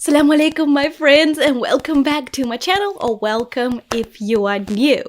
Assalamu alaikum my friends, and welcome back to my channel, or welcome if you are new.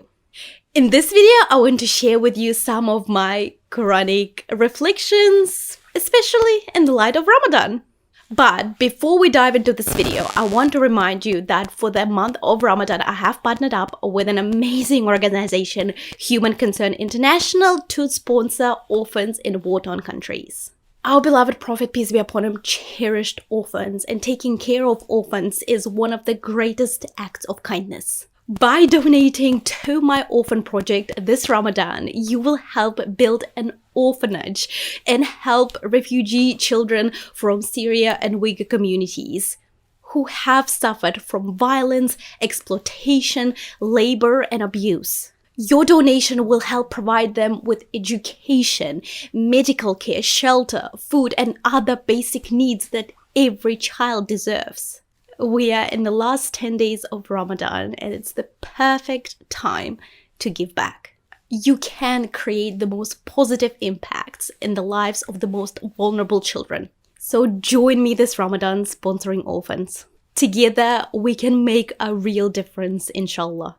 In this video, I want to share with you some of my Quranic reflections, especially in the light of Ramadan. But before we dive into this video, I want to remind you that for the month of Ramadan, I have partnered up with an amazing organization, Human Concern International, to sponsor orphans in war-torn countries. Our beloved Prophet, peace be upon him, cherished orphans, and taking care of orphans is one of the greatest acts of kindness. By donating to my orphan project this Ramadan, you will help build an orphanage and help refugee children from Syria and Uyghur communities who have suffered from violence, exploitation, labor, and abuse. Your donation will help provide them with education, medical care, shelter, food, and other basic needs that every child deserves. We are in the last 10 days of Ramadan, and it's the perfect time to give back. You can create the most positive impacts in the lives of the most vulnerable children. So join me this Ramadan sponsoring orphans. Together, we can make a real difference, inshallah.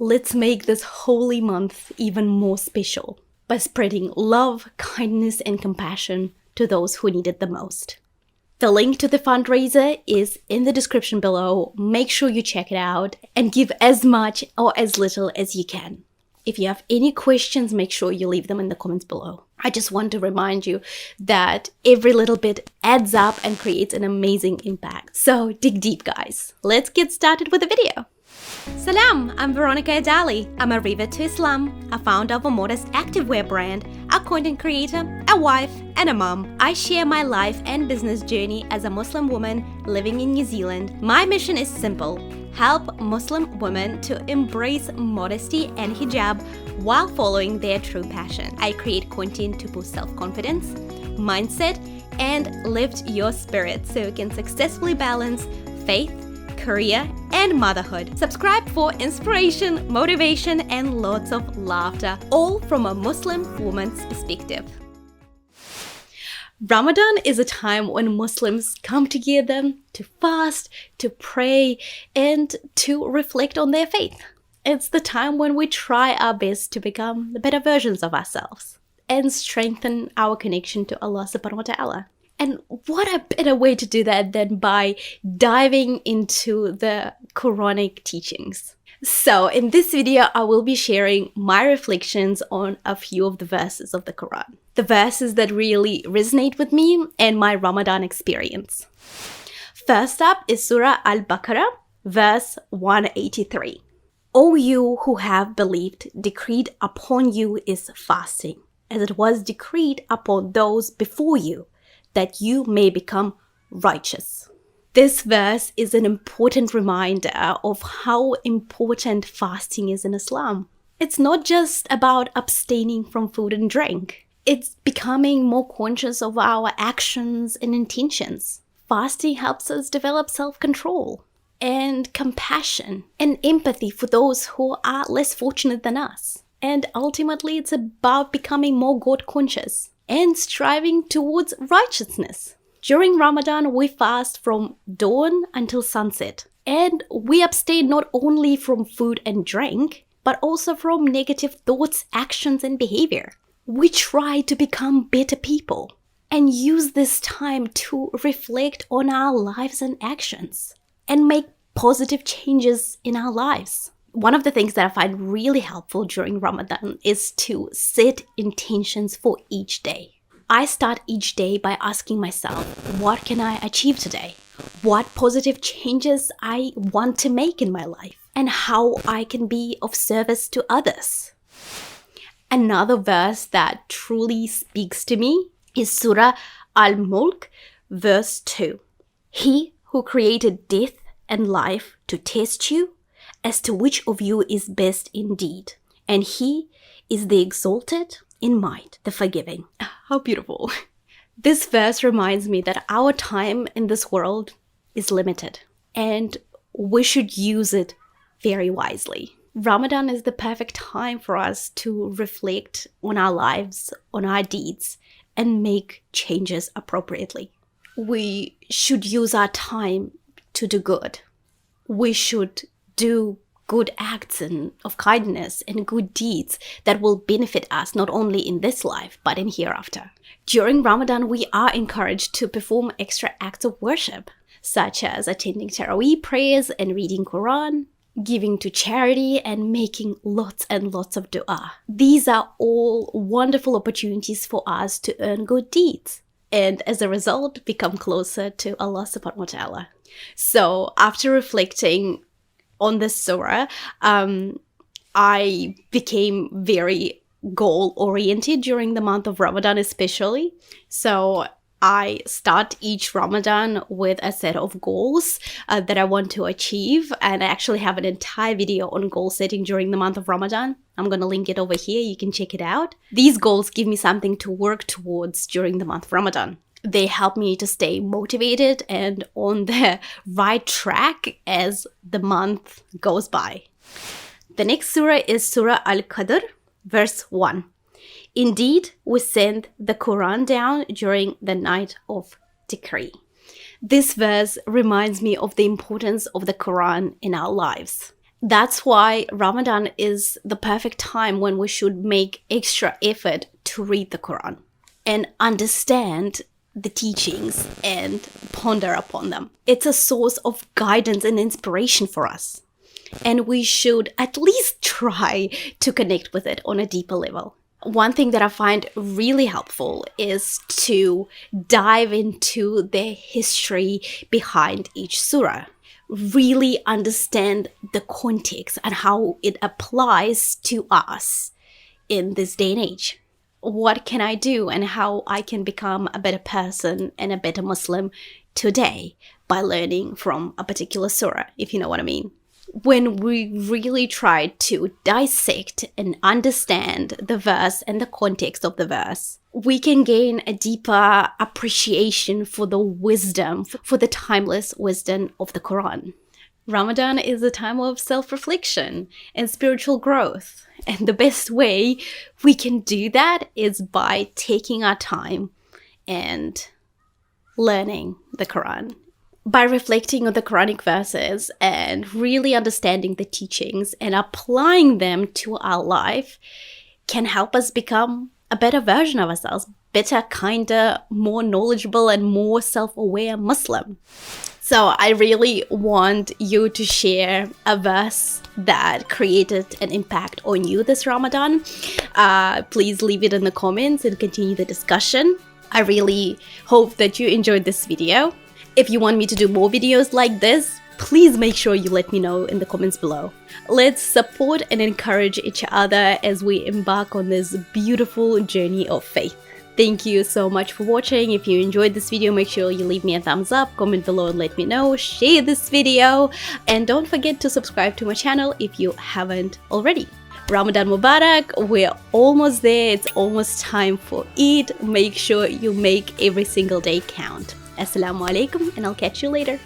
Let's make this holy month even more special by spreading love, kindness, and compassion to those who need it the most. The link to the fundraiser is in the description below. Make sure you check it out and give as much or as little as you can. If you have any questions, make sure you leave them in the comments below. I just want to remind you that every little bit adds up and creates an amazing impact. So dig deep, guys. Let's get started with the video. Salam, I'm Veronika Edali. I'm a River to Islam, a founder of a modest activewear brand, a content creator, a wife, and a mom. I share my life and business journey as a Muslim woman living in New Zealand. My mission is simple: help Muslim women to embrace modesty and hijab while following their true passion. I create content to boost self-confidence, mindset, and lift your spirit so you can successfully balance faith, career, and motherhood. Subscribe for inspiration, motivation, and lots of laughter, all from a Muslim woman's perspective. Ramadan is a time when Muslims come together to fast, to pray, and to reflect on their faith. It's the time when we try our best to become the better versions of ourselves and strengthen our connection to Allah subhanahu wa ta'ala. And what a better way to do that than by diving into the Quranic teachings. So in this video, I will be sharing my reflections on a few of the verses of the Quran. The verses that really resonate with me and my Ramadan experience. First up is Surah Al-Baqarah, verse 183. O you who have believed, decreed upon you is fasting, as it was decreed upon those before you, that you may become righteous. This verse is an important reminder of how important fasting is in Islam. It's not just about abstaining from food and drink. It's becoming more conscious of our actions and intentions. Fasting helps us develop self-control and compassion and empathy for those who are less fortunate than us. And ultimately, it's about becoming more God-conscious and striving towards righteousness. During Ramadan, we fast from dawn until sunset. And we abstain not only from food and drink, but also from negative thoughts, actions, and behavior. We try to become better people and use this time to reflect on our lives and actions and make positive changes in our lives. One of the things that I find really helpful during Ramadan is to set intentions for each day. I start each day by asking myself, what can I achieve today? What positive changes I want to make in my life? And how I can be of service to others. Another verse that truly speaks to me is Surah Al-Mulk, verse 2. He who created death and life to test you as to which of you is best indeed. And he is the exalted in might, the forgiving. How beautiful. This verse reminds me that our time in this world is limited and we should use it very wisely. Ramadan is the perfect time for us to reflect on our lives, on our deeds, and make changes appropriately. We should use our time to do good. We should do good acts of kindness and good deeds that will benefit us not only in this life but in hereafter. During Ramadan, we are encouraged to perform extra acts of worship, such as attending Taraweeh prayers and reading Quran, giving to charity, and making lots and lots of dua. These are all wonderful opportunities for us to earn good deeds and as a result become closer to Allah subhanahu wa ta'ala. So after reflecting on this surah, I became very goal-oriented during the month of Ramadan especially. So I start each Ramadan with a set of goals that I want to achieve, and I actually have an entire video on goal setting during the month of Ramadan. I'm going to link it over here, you can check it out. These goals give me something to work towards during the month of Ramadan. They help me to stay motivated and on the right track as the month goes by. The next surah is Surah Al-Qadr, verse 1. Indeed, we send the Quran down during the night of decree. This verse reminds me of the importance of the Quran in our lives. That's why Ramadan is the perfect time when we should make extra effort to read the Quran and understand the teachings and ponder upon them. It's a source of guidance and inspiration for us, and we should at least try to connect with it on a deeper level. One thing that I find really helpful is to dive into the history behind each surah. Really understand the context and how it applies to us in this day and age. What can I do and how I can become a better person and a better Muslim today by learning from a particular surah, if you know what I mean. When we really try to dissect and understand the verse and the context of the verse, we can gain a deeper appreciation for the wisdom, for the timeless wisdom of the Quran. Ramadan is a time of self-reflection and spiritual growth. And the best way we can do that is by taking our time and learning the Quran. By reflecting on the Quranic verses and really understanding the teachings and applying them to our life can help us become a better version of ourselves, better, kinder, more knowledgeable and more self-aware Muslim. So I really want you to share a verse that created an impact on you this Ramadan. Please leave it in the comments and continue the discussion. I really hope that you enjoyed this video. If you want me to do more videos like this, please make sure you let me know in the comments below. Let's support and encourage each other as we embark on this beautiful journey of faith. Thank you so much for watching. If you enjoyed this video, make sure you leave me a thumbs up, comment below and let me know, share this video, and don't forget to subscribe to my channel if you haven't already. Ramadan Mubarak, we're almost there, it's almost time for Eid. Make sure you make every single day count. Assalamu alaikum, and I'll catch you later.